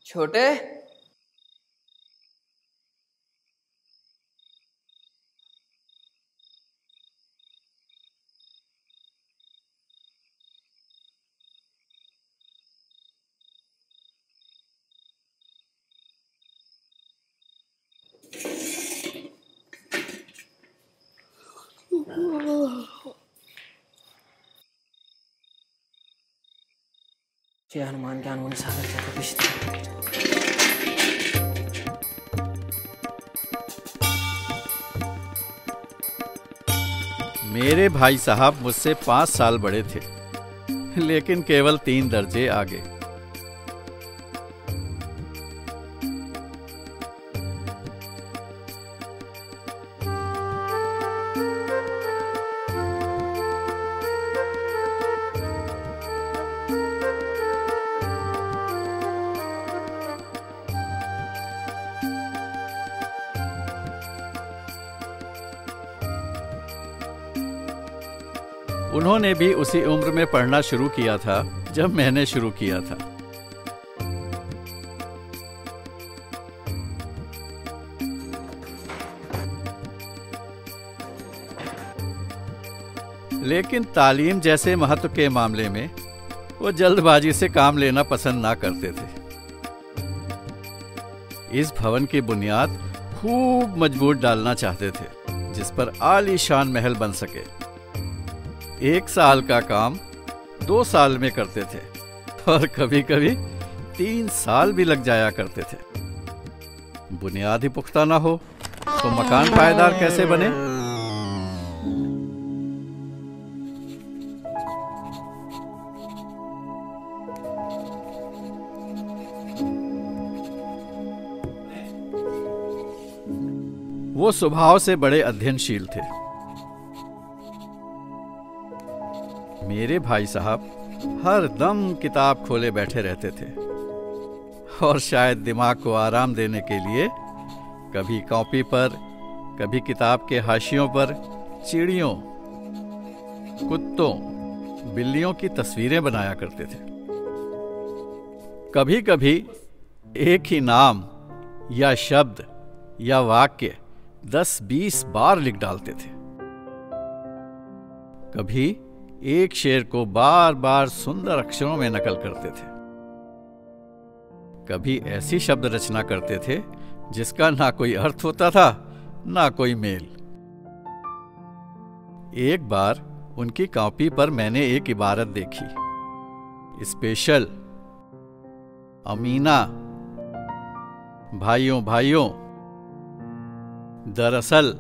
छोटे, जय हनुमान ज्ञान गुण सागर जय कपीश। मेरे भाई साहब मुझसे 5 साल बड़े थे, लेकिन केवल 3 दर्जे आगे। उन्होंने भी उसी उम्र में पढ़ना शुरू किया था जब मैंने शुरू किया था। लेकिन तालीम जैसे महत्व के मामले में वो जल्दबाजी से काम लेना पसंद ना करते थे। इस भवन की बुनियाद खूब मजबूत डालना चाहते थे, जिस पर आलीशान महल बन सके। 1 साल का काम 2 साल में करते थे और कभी कभी 3 साल भी लग जाया करते थे। बुनियाद ही पुख्ता ना हो तो मकान पायदार कैसे बने? वो स्वभाव से बड़े अध्ययनशील थे। मेरे भाई साहब हर दम किताब खोले बैठे रहते थे और शायद दिमाग को आराम देने के लिए कभी कॉपी पर, कभी किताब के हाशियों पर चिड़ियों, कुत्तों, बिल्लियों की तस्वीरें बनाया करते थे। कभी कभी एक ही नाम या शब्द या वाक्य 10-20 बार लिख डालते थे। कभी एक शेर को बार बार सुंदर अक्षरों में नकल करते थे। कभी ऐसी शब्द रचना करते थे जिसका ना कोई अर्थ होता था ना कोई मेल। एक बार उनकी कॉपी पर मैंने एक इबारत देखी, स्पेशल, अमीना, भाइयों भाइयों, दरअसल,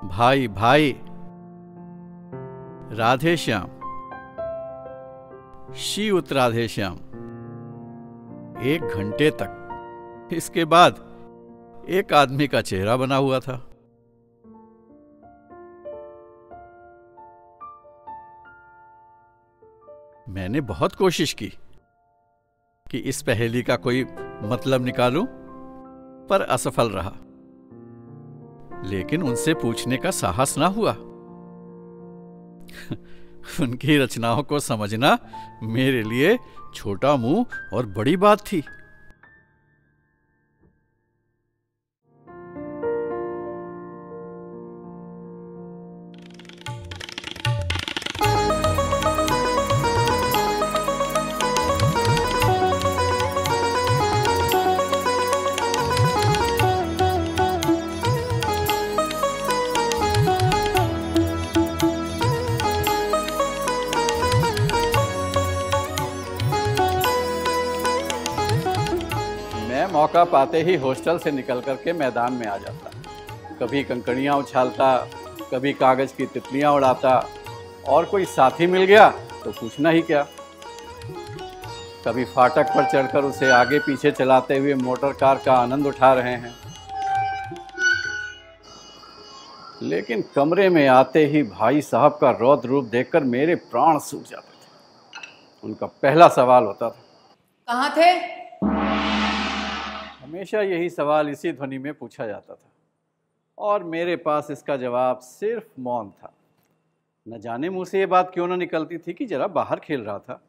भाई भाई, राधे श्याम, शिवत राधे श्याम। 1 घंटे तक। इसके बाद एक आदमी का चेहरा बना हुआ था। मैंने बहुत कोशिश की कि इस पहेली का कोई मतलब निकालूं, पर असफल रहा। लेकिन उनसे पूछने का साहस ना हुआ। उनकी रचनाओं को समझना मेरे लिए छोटा मुंह और बड़ी बात थी। मौका पाते ही हॉस्टल से निकल करके मैदान में आ जाता। कभी कंकड़ियाँ उछालता, कभी कागज की तितलियाँ उड़ाता, और कोई साथी मिल गया तो पूछना ही क्या। कभी फाटक पर चढ़कर उसे आगे पीछे चलाते हुए मोटर कार का आनंद उठा रहे हैं, लेकिन कमरे में आते ही भाई साहब का रौद्र रूप देखकर मेरे प्राण सूख जाते थे। उनका पहला सवाल होता था, कहाँ थे? हमेशा यही सवाल इसी ध्वनि में पूछा जाता था और मेरे पास इसका जवाब सिर्फ मौन था। न जाने मुंह से ये बात क्यों ना निकलती थी कि जरा बाहर खेल रहा था।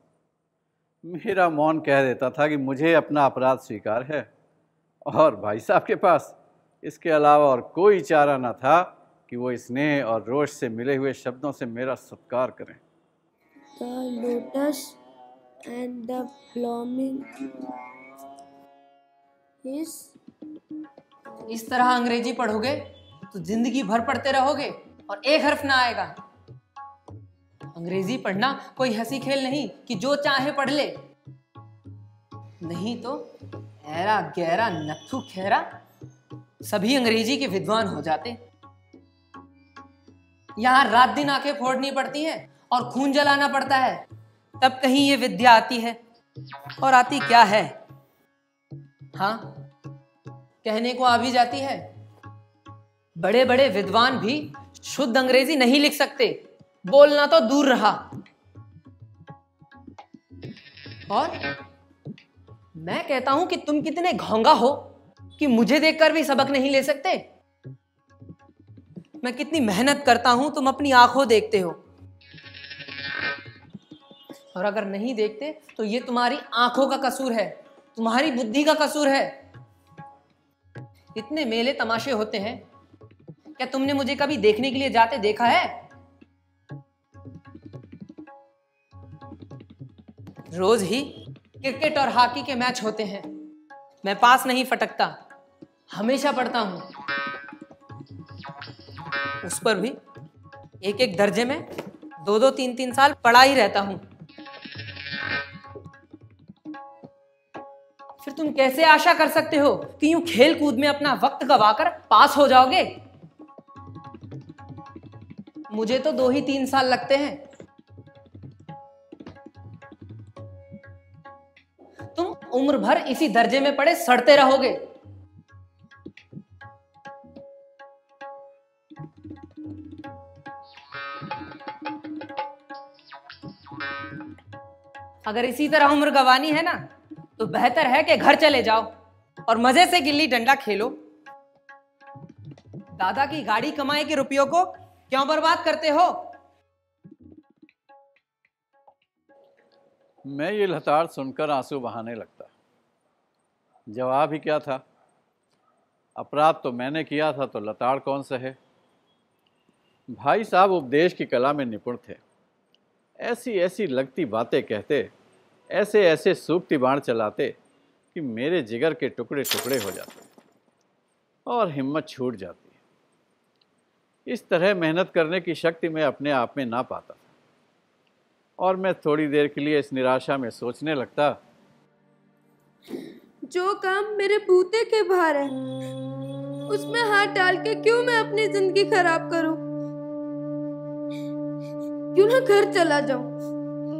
मेरा मौन कह देता था कि मुझे अपना अपराध स्वीकार है और भाई साहब के पास इसके अलावा और कोई चारा न था कि वो स्नेह और रोष से मिले हुए शब्दों से मेरा सत्कार करें। The lotus and the blooming is इस तरह अंग्रेजी पढ़ोगे तो जिंदगी भर पढ़ते रहोगे और एक हर्फ ना आएगा। अंग्रेजी पढ़ना कोई हंसी खेल नहीं कि जो चाहे पढ़ ले, नहीं तो ऐरा गैरा नत्थु खैरा सभी अंग्रेजी के विद्वान हो जाते। यहाँ रात दिन आंखें फोड़नी पड़ती हैं और खून जलाना पड़ता है, तब कहीं ये विद्या आती है। और आती क्या है? हाँ, कहने को आ भी जाती है। बड़े बड़े विद्वान भी शुद्ध अंग्रेजी नहीं लिख सकते, बोलना तो दूर रहा। और मैं कहता हूं कि तुम कितने घोंगा हो कि मुझे देखकर भी सबक नहीं ले सकते। मैं कितनी मेहनत करता हूं, तुम अपनी आंखों देखते हो, और अगर नहीं देखते तो ये तुम्हारी आंखों का कसूर है, तुम्हारी बुद्धि का कसूर है। इतने मेले तमाशे होते हैं, क्या तुमने मुझे कभी देखने के लिए जाते देखा है? रोज ही क्रिकेट और हॉकी के मैच होते हैं, मैं पास नहीं फटकता, हमेशा पढ़ता हूं। उस पर भी एक एक दर्जे में 2-2, 3-3 साल पढ़ा ही रहता हूं। फिर तुम कैसे आशा कर सकते हो कि यूं खेल कूद में अपना वक्त गवाकर पास हो जाओगे? मुझे तो 2 ही 3 साल लगते हैं। तुम उम्र भर इसी दर्जे में पड़े सड़ते रहोगे। अगर इसी तरह उम्र गंवानी है ना, तो बेहतर है कि घर चले जाओ और मजे से गिल्ली डंडा खेलो। दादा की गाड़ी कमाई के रुपयों को क्यों बर्बाद करते हो? मैं ये लताड़ सुनकर आंसू बहाने लगता। जवाब ही क्या था? अपराध तो मैंने किया था, तो लताड़ कौन सहे। भाई साहब उपदेश की कला में निपुण थे। ऐसी ऐसी लगती बातें कहते, ऐसे ऐसे सूक्ति बाण चलाते कि मेरे जिगर के टुकड़े टुकड़े हो जाते और हिम्मत छूट जाती। इस तरह मेहनत करने की शक्ति मैं अपने आप में ना पाता था और मैं थोड़ी देर के लिए इस निराशा में सोचने लगता, जो काम मेरे बूते के बाहर है उसमें हाथ डाल के क्यों मैं अपनी जिंदगी खराब करूं? क्यों ना घर चला जाऊं?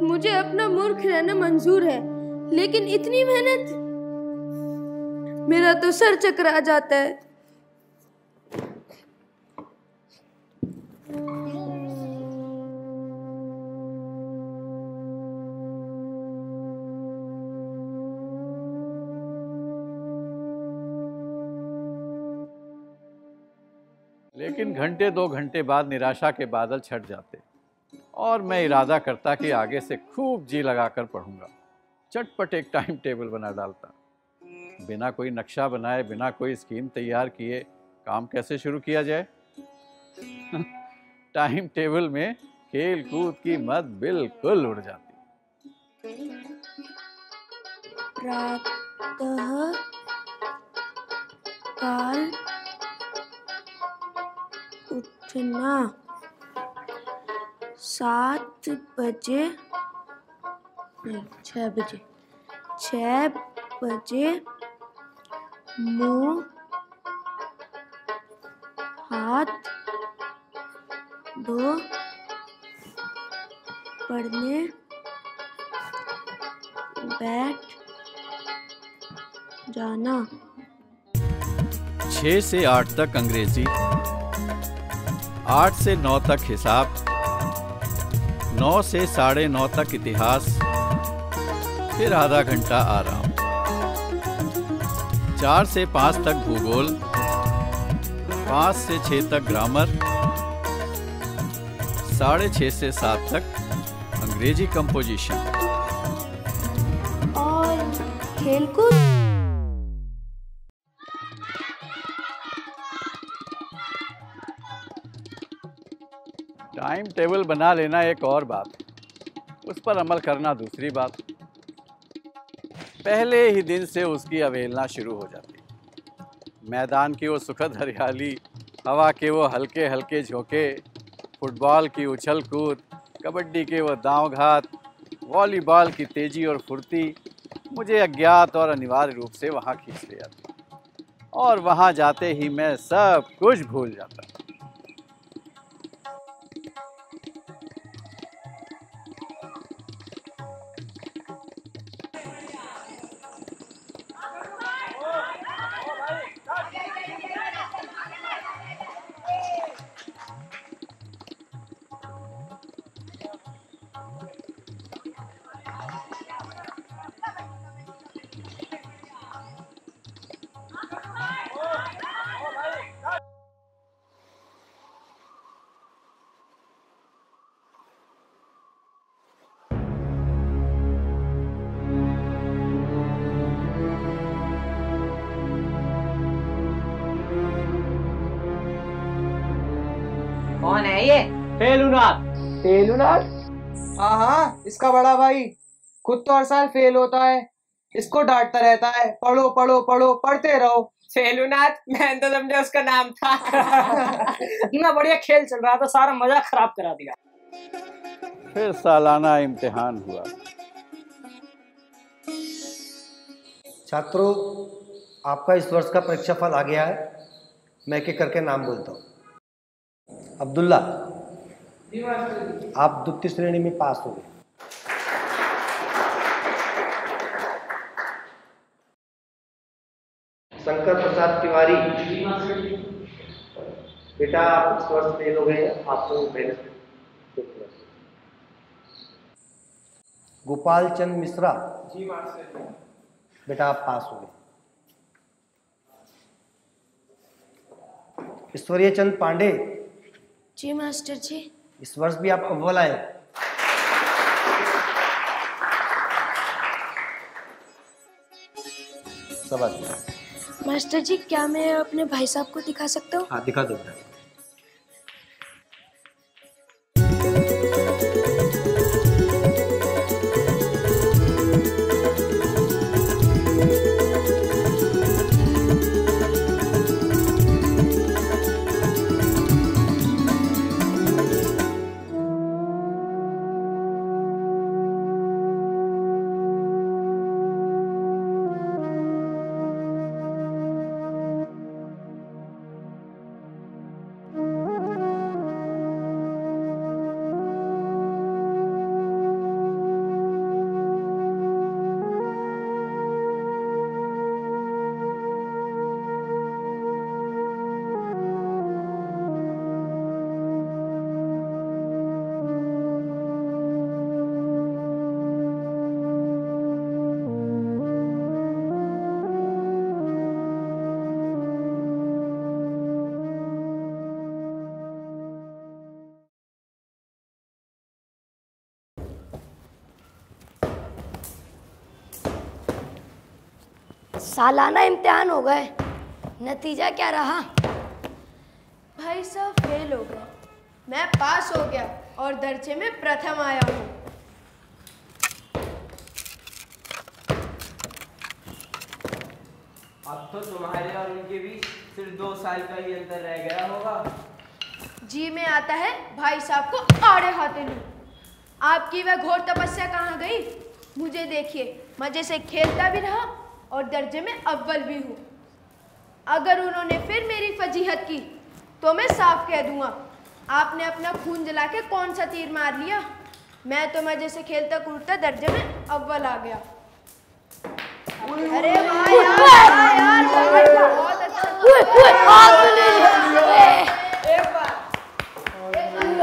मुझे अपना मूर्ख रहना मंजूर है, लेकिन इतनी मेहनत, मेरा तो सर चकरा जाता है। लेकिन घंटे 2 घंटे बाद निराशा के बादल छट जाते और मैं इरादा करता कि आगे से खूब जी लगाकर पढ़ूंगा। चटपट एक टाइम टेबल बना डालता। बिना कोई नक्शा बनाए, बिना कोई स्कीम तैयार किए काम कैसे शुरू किया जाए। टाइम टेबल में खेल कूद की मत बिल्कुल उड़ जाती। प्रातः काल उठना 7 बजे, नहीं 6 बजे, 6 बजे मुंह हाथ धो पढ़ने बैठ जाना। 6 से 8 तक अंग्रेजी, 8 से 9 तक हिसाब, 9 से 9:30 तक इतिहास, फिर आधा घंटा आराम। 4 से 5 तक भूगोल, 5 से 6 तक ग्रामर, 6:30 से 7 तक अंग्रेजी कंपोजिशन। और खेलकूद? टाइम टेबल बना लेना एक और बात, उस पर अमल करना दूसरी बात। पहले ही दिन से उसकी अवहेलना शुरू हो जाती। मैदान की वो सुखद हरियाली, हवा के वो हल्के हल्के झोंके, फुटबॉल की उछल कूद, कबड्डी के वो दांव घात, वॉलीबॉल की तेजी और फुर्ती मुझे अज्ञात और अनिवार्य रूप से वहाँ खींच ले जाती, और वहाँ जाते ही मैं सब कुछ भूल जाता। कौन है ये? फेलुनाथ। फेलुनाथ? हाँ, इसका बड़ा भाई। खुद तो हर साल फेल होता है, इसको डांटता रहता है, पढ़ो पढ़ो पढ़ो, पढ़ते रहो। फेलुनाथ? मैं तो समझा उसका नाम था। इतना बढ़िया खेल चल रहा था, सारा मजा खराब करा दिया। फिर सालाना इम्तिहान हुआ। छात्रों, आपका इस वर्ष का परीक्षा फल आ गया है। मैं एक एक करके नाम बोलता हूँ। अब्दुल्ला, आप द्वितीय श्रेणी में पास हो गए। शंकर प्रसाद तिवारी, बेटा आप इस वर्ष फेल हो गए, आपको मेहनत। गोपाल चंद मिश्रा, बेटा आप पास हो गए। ईश्वरीय चंद पांडे, जी मास्टर जी। इस वर्ष भी आप अव्वल आए। शाबाश। मास्टर जी, क्या मैं अपने भाई साहब को दिखा सकता हूँ? हाँ, दिखा दो। सालाना इम्तिहान हो गए, नतीजा क्या रहा? भाई साहब फेल हो गए, मैं पास हो गया और दर्जे में प्रथम आया हूँ। अब तो तुम्हारे और उनके बीच सिर्फ 2 साल का ही अंतर रह गया होगा। जी में आता है भाई साहब को आड़े हाथे लूं। आपकी वह घोर तपस्या कहाँ गई? मुझे देखिए, मजे से खेलता भी रहा और दर्जे में अव्वल भी हूँ। अगर उन्होंने फिर मेरी फजीहत की तो मैं साफ कह दूंगा, आपने अपना खून जला के कौन सा तीर मार लिया। मैं तो मजे से खेलता कूदता दर्जे में अव्वल आ गया। अरे वाह यार बहुत अच्छा हाथ में ले लिया,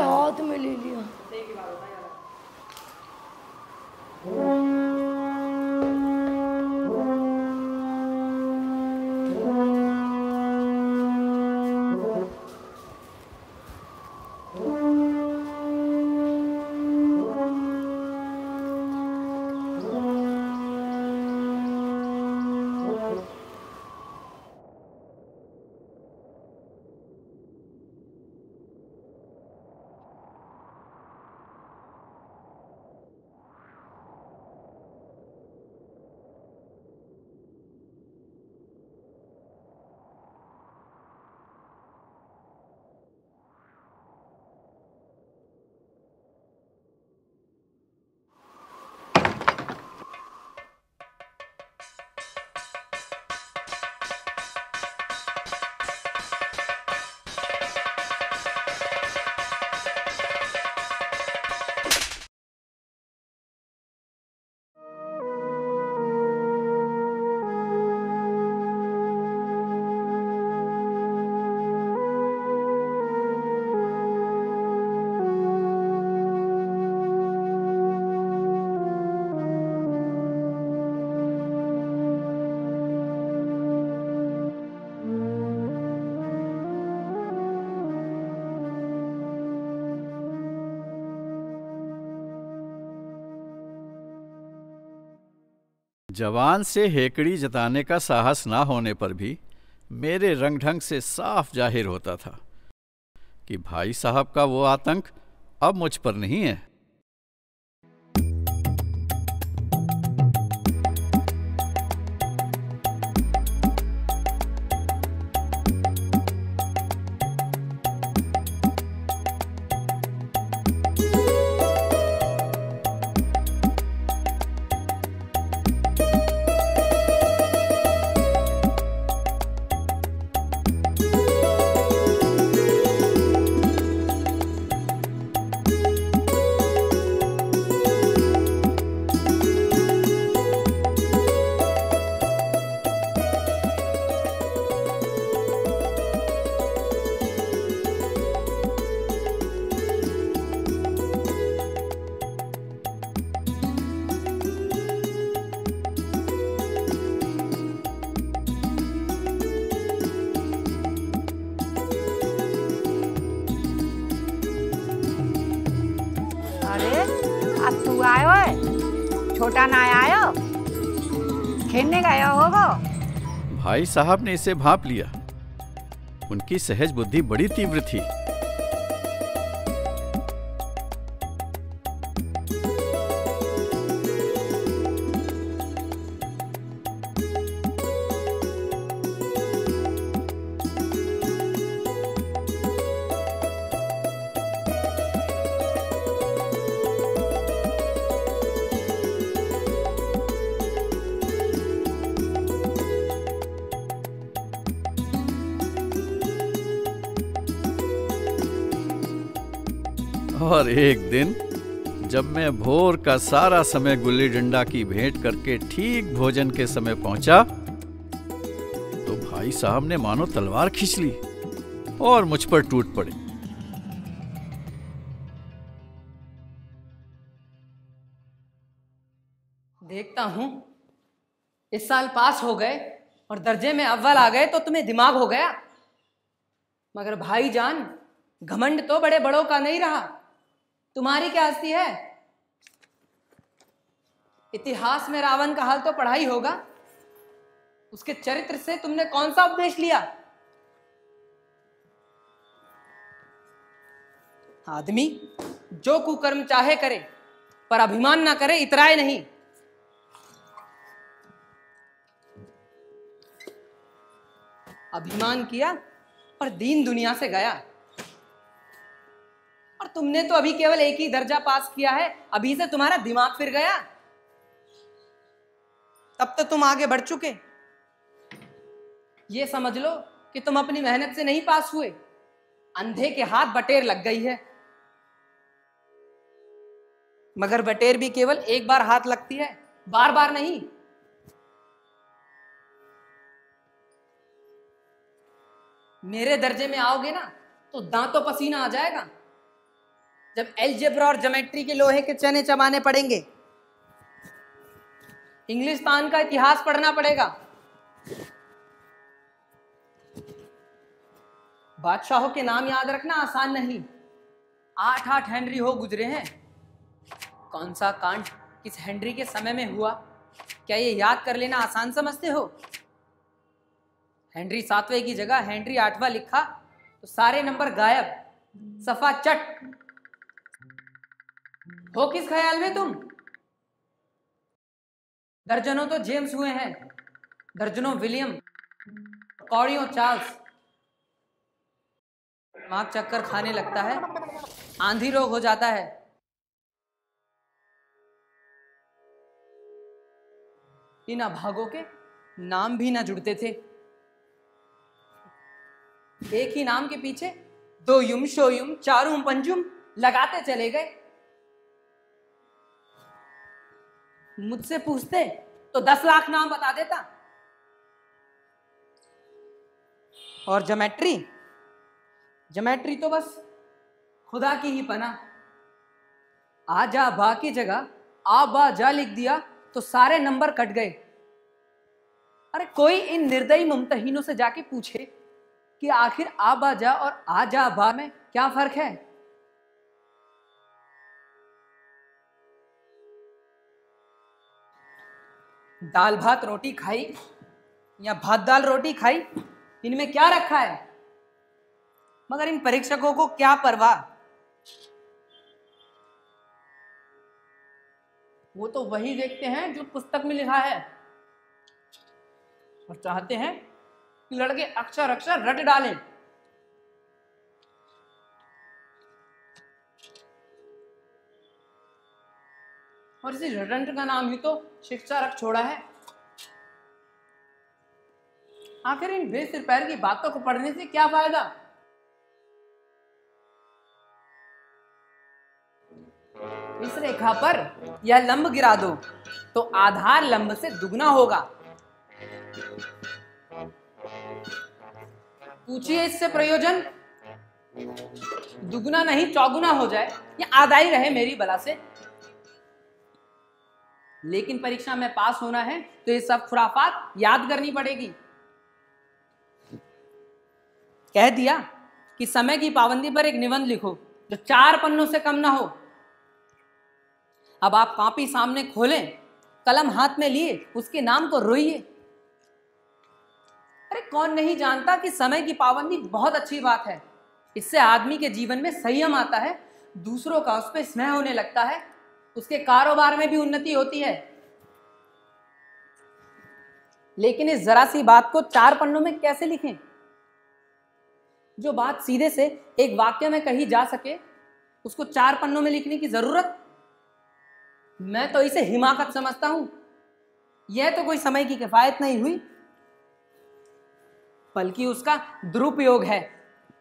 हाथ में ले लिया। जवान से हेकड़ी जताने का साहस ना होने पर भी मेरे रंग ढंग से साफ जाहिर होता था कि भाई साहब का वो आतंक अब मुझ पर नहीं है। अब तू आयो है, छोटा ना आयो, खेलने गया होगा। भाई साहब ने इसे भांप लिया। उनकी सहज बुद्धि बड़ी तीव्र थी। और एक दिन जब मैं भोर का सारा समय गुल्ली डंडा की भेंट करके ठीक भोजन के समय पहुंचा तो भाई साहब ने मानो तलवार खींच ली और मुझ पर टूट पड़े। देखता हूं इस साल पास हो गए और दर्जे में अव्वल आ गए तो तुम्हें दिमाग हो गया। मगर भाईजान, घमंड तो बड़े बड़ों का नहीं रहा। तुम्हारी क्या हस्ती है? इतिहास में रावण का हाल तो पढ़ा ही होगा। उसके चरित्र से तुमने कौन सा उपदेश लिया? आदमी जो कुकर्म चाहे करे पर अभिमान ना करे, इतराए नहीं। अभिमान किया और दीन दुनिया से गया। और तुमने तो अभी केवल एक ही दर्जा पास किया है, अभी से तुम्हारा दिमाग फिर गया। तब तो तुम आगे बढ़ चुके। ये समझ लो कि तुम अपनी मेहनत से नहीं पास हुए, अंधे के हाथ बटेर लग गई है। मगर बटेर भी केवल एक बार हाथ लगती है, बार बार नहीं। मेरे दर्जे में आओगे ना तो दांतों पसीना आ जाएगा जब एलजेब्रा और ज्योमेट्री के लोहे के चने चबाने पड़ेंगे। इंग्लिस्तान का इतिहास पढ़ना पड़ेगा। बादशाहों के नाम याद रखना आसान नहीं। 8 हेनरी हो गुजरे हैं। कौन सा कांड किस हेनरी के समय में हुआ, क्या ये याद कर लेना आसान समझते हो? हेनरी 7वें की जगह हेनरी 8वां लिखा तो सारे नंबर गायब, सफा चट। हो किस ख्याल में तुम? दर्जनों तो जेम्स हुए हैं, दर्जनों विलियम, कौड़ियों चार्ल्स। दिमाग चक्कर खाने लगता है, आंधी रोग हो जाता है। इन अभागों के नाम भी ना जुड़ते थे। एक ही नाम के पीछे 2 युम शोयुम चारुम पंजुम लगाते चले गए। मुझसे पूछते तो 10 लाख नाम बता देता। और ज्योमेट्री तो बस खुदा की ही पना। आ जा बा की जगह आ बा जा लिख दिया तो सारे नंबर कट गए। अरे कोई इन निर्दयी मुमतहीनों से जाके पूछे कि आखिर आ बा जा और आ जा बा में क्या फर्क है? दाल भात रोटी खाई या भात दाल रोटी खाई, इनमें क्या रखा है? मगर इन परीक्षकों को क्या परवाह। वो तो वही देखते हैं जो पुस्तक में लिखा है और चाहते हैं कि लड़के अक्षर अक्षर रट डालें। और इसी रटंट का नाम ही तो शिक्षा रख छोड़ा है। आखिर इन बेसिर पैर की बातों को पढ़ने से क्या फायदा? इस रेखा पर यह लंब गिरा दो तो आधार लंब से दुगना होगा। पूछिए इससे प्रयोजन? दुगना नहीं चौगुना हो जाए या आधा ही रहे मेरी बला से। लेकिन परीक्षा में पास होना है तो ये सब खुराफात याद करनी पड़ेगी। कह दिया कि समय की पाबंदी पर एक निबंध लिखो जो 4 पन्नों से कम ना हो। अब आप कॉपी सामने खोलें, कलम हाथ में लिए उसके नाम को रोइए। अरे कौन नहीं जानता कि समय की पाबंदी बहुत अच्छी बात है। इससे आदमी के जीवन में संयम आता है, दूसरों का उस पर स्नेह होने लगता है, उसके कारोबार में भी उन्नति होती है। लेकिन इस जरा सी बात को 4 पन्नों में कैसे लिखें? जो बात सीधे से एक वाक्य में कही जा सके उसको 4 पन्नों में लिखने की जरूरत? मैं तो इसे हिमाकत समझता हूं। यह तो कोई समय की किफायत नहीं हुई, बल्कि उसका दुरुपयोग है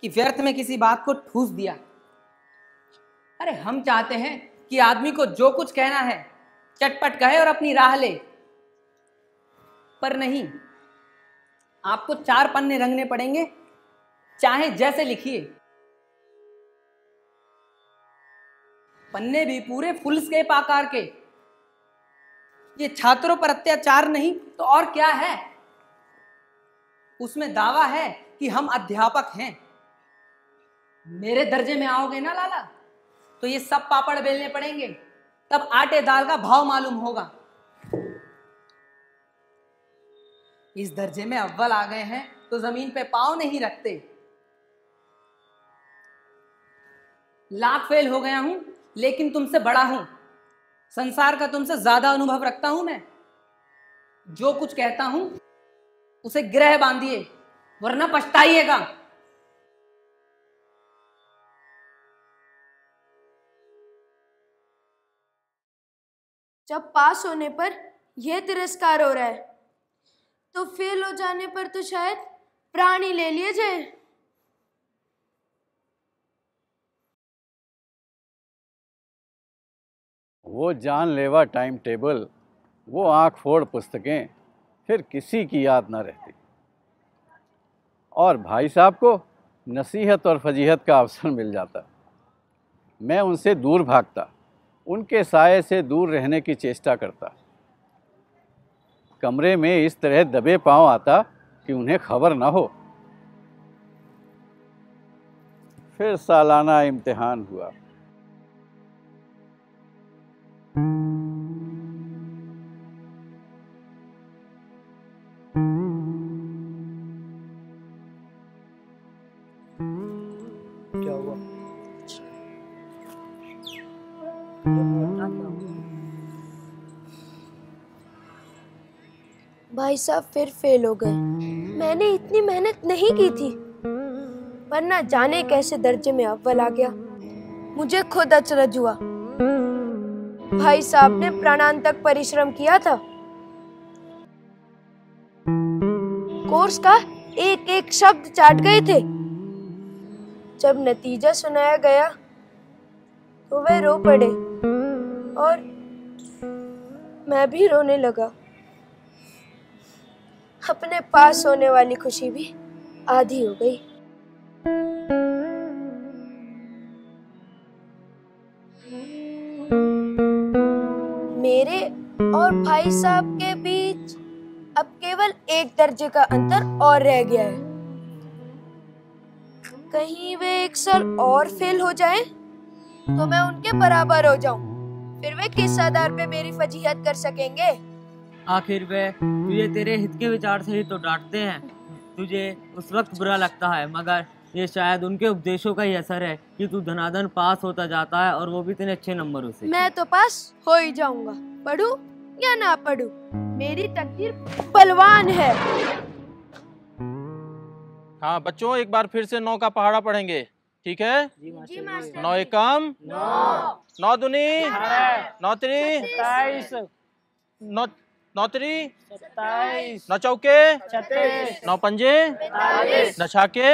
कि व्यर्थ में किसी बात को ठूस दिया। अरे हम चाहते हैं कि आदमी को जो कुछ कहना है चटपट कहे और अपनी राह ले, पर नहीं, आपको 4 पन्ने रंगने पड़ेंगे, चाहे जैसे लिखिए। पन्ने भी पूरे फुल स्केप आकार के। ये छात्रों पर अत्याचार नहीं तो और क्या है? उसमें दावा है कि हम अध्यापक हैं। मेरे दर्जे में आओगे ना लाला तो ये सब पापड़ बेलने पड़ेंगे, तब आटे दाल का भाव मालूम होगा। इस दर्जे में अव्वल आ गए हैं तो जमीन पे पांव नहीं रखते। लाख फेल हो गया हूं लेकिन तुमसे बड़ा हूं। संसार का तुमसे ज्यादा अनुभव रखता हूं मैं। जो कुछ कहता हूं उसे गिरह बांधिए वरना पछताइएगा। जब पास होने पर यह तिरस्कार हो रहा है तो फेल हो जाने पर तो शायद प्राण ही ले लिए जाए। वो जानलेवा टाइम टेबल, वो आंख फोड़ पुस्तकें फिर किसी की याद ना रहती। और भाई साहब को नसीहत और फजीहत का अवसर मिल जाता। मैं उनसे दूर भागता, उनके साये से दूर रहने की चेष्टा करता। कमरे में इस तरह दबे पांव आता कि उन्हें खबर ना हो। फिर सालाना इम्तिहान हुआ। क्या हुआ? भाई साहब फिर फेल हो गए। मैंने इतनी मेहनत नहीं की थी, पर ना जाने कैसे दर्जे में अव्वल आ गया। मुझे खुद अचरज हुआ। भाई साहब ने प्राणांतक परिश्रम किया था। कोर्स का एक एक शब्द चाट गए थे। जब नतीजा सुनाया गया तो वे रो पड़े और मैं भी रोने लगा। अपने पास होने वाली खुशी भी आधी हो गई। मेरे और भाई साहब के बीच अब केवल एक दर्जे का अंतर और रह गया है। कहीं वे एक साल और फेल हो जाएं, तो मैं उनके बराबर हो जाऊं। फिर वे किस आधार पे मेरी फजीहत कर सकेंगे? आखिर वे तुझे तेरे हित के विचार से ही तो डांटते हैं। तुझे उस वक्त बुरा लगता है, मगर ये शायद उनके उपदेशों का ही असर है कि तू धनाधन पास होता जाता है, और वो भी इतने अच्छे नंबरों से। मैं तो पास हो ही जाऊंगा, पढ़ूं या ना पढ़ूं। मेरी तकदीर बलवान है। हाँ बच्चों, एक बार फिर से 9 का पहाड़ा पढ़ेंगे, ठीक है? जी मास्टर। 9 एकम 9 दूनी 9 त्री 9 त्री 9 चौके 9 पंजे 9 छाके।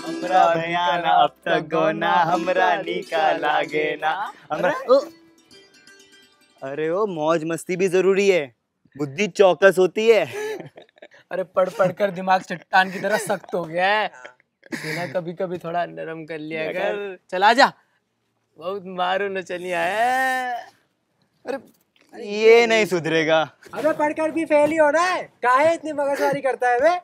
हमरा भयाना अब तक गोना हमरा निकाला गे ना हमरा। अरे ओ मौज मस्ती भी जरूरी है, बुद्धि चौकस होती है। अरे पढ़ पढ़ कर दिमाग चट्टान की तरह सख्त हो गया है। सीना कभी कभी थोड़ा नरम कर लिया कर। चला जा, बहुत मारो न चलिया है। अरे ये नहीं सुधरेगा। अबे पढ़कर भी फेल ही होना है, काहे इतनी मगजमारी करता है बे?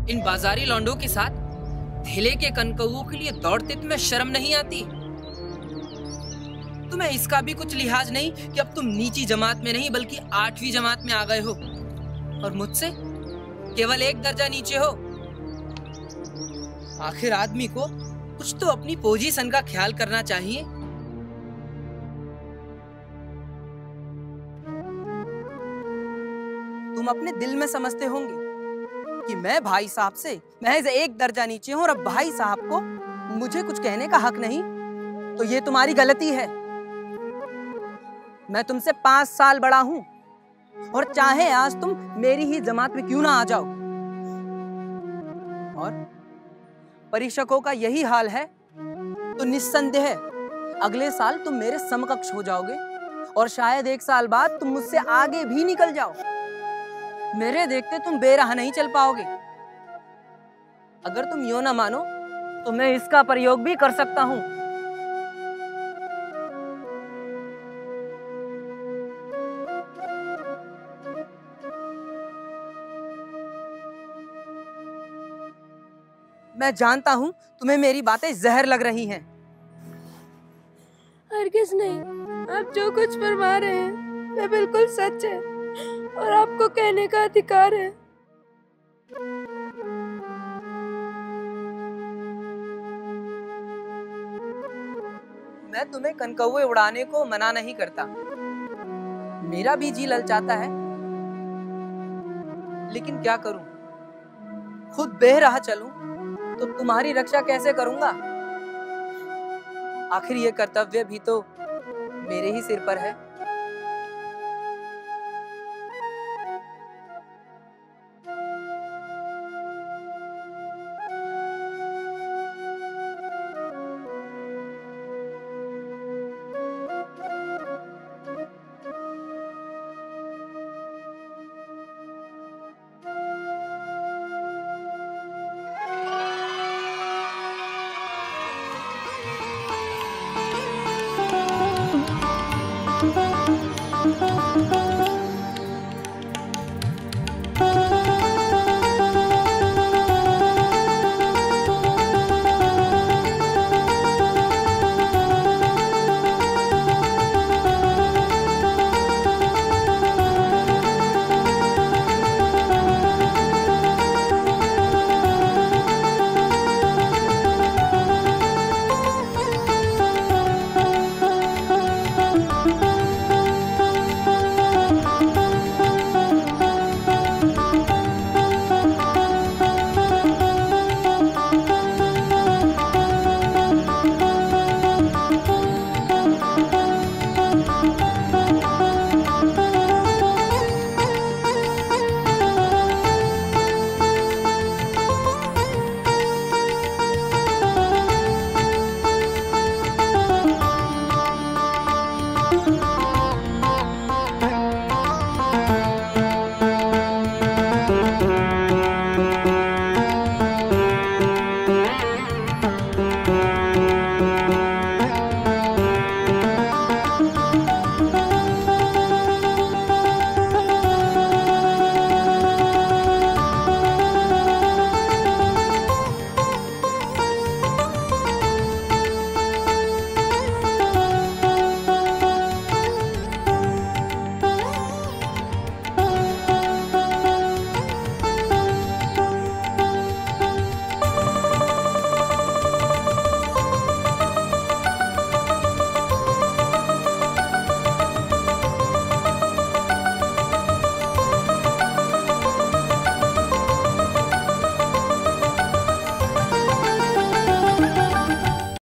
इन बाजारी लौंडों के साथ ठेले के कनकौओं के लिए दौड़ते तुम्हें शर्म नहीं आती? तुम्हें इसका भी कुछ लिहाज नहीं कि अब तुम नीची जमात में नहीं बल्कि 8वीं जमात में आ गए हो और मुझसे केवल 1 दर्जा नीचे हो। आखिर आदमी को कुछ तो अपनी पोजीशन का ख्याल करना चाहिए। तुम अपने दिल में समझते होंगे कि मैं भाई साहब से महज 1 दर्जा नीचे हूं और अब भाई साहब को मुझे कुछ कहने का हक नहीं, तो ये तुम्हारी गलती है। मैं तुमसे 5 साल बड़ा हूं और चाहे आज तुम मेरी ही जमात में क्यों ना आ जाओ। और परीक्षकों का यही हाल है तो निस्संदेह अगले साल तुम मेरे समकक्ष हो जाओगे और शायद 1 साल बाद तुम मुझसे आगे भी निकल जाओ। मेरे देखते तुम बेराह नहीं चल पाओगे। अगर तुम यूं ना मानो तो मैं इसका प्रयोग भी कर सकता हूं। मैं जानता हूं तुम्हें मेरी बातें जहर लग रही हैं। हरगिज़ नहीं, आप जो कुछ फरमा रहे हैं वह बिल्कुल सच है और आपको कहने का अधिकार है। मैं तुम्हें कनकौए उड़ाने को मना नहीं करता, मेरा भी जी ललचाता है, लेकिन क्या करूं? खुद बेराह चलूं तो तुम्हारी रक्षा कैसे करूंगा? आखिर ये कर्तव्य भी तो मेरे ही सिर पर है।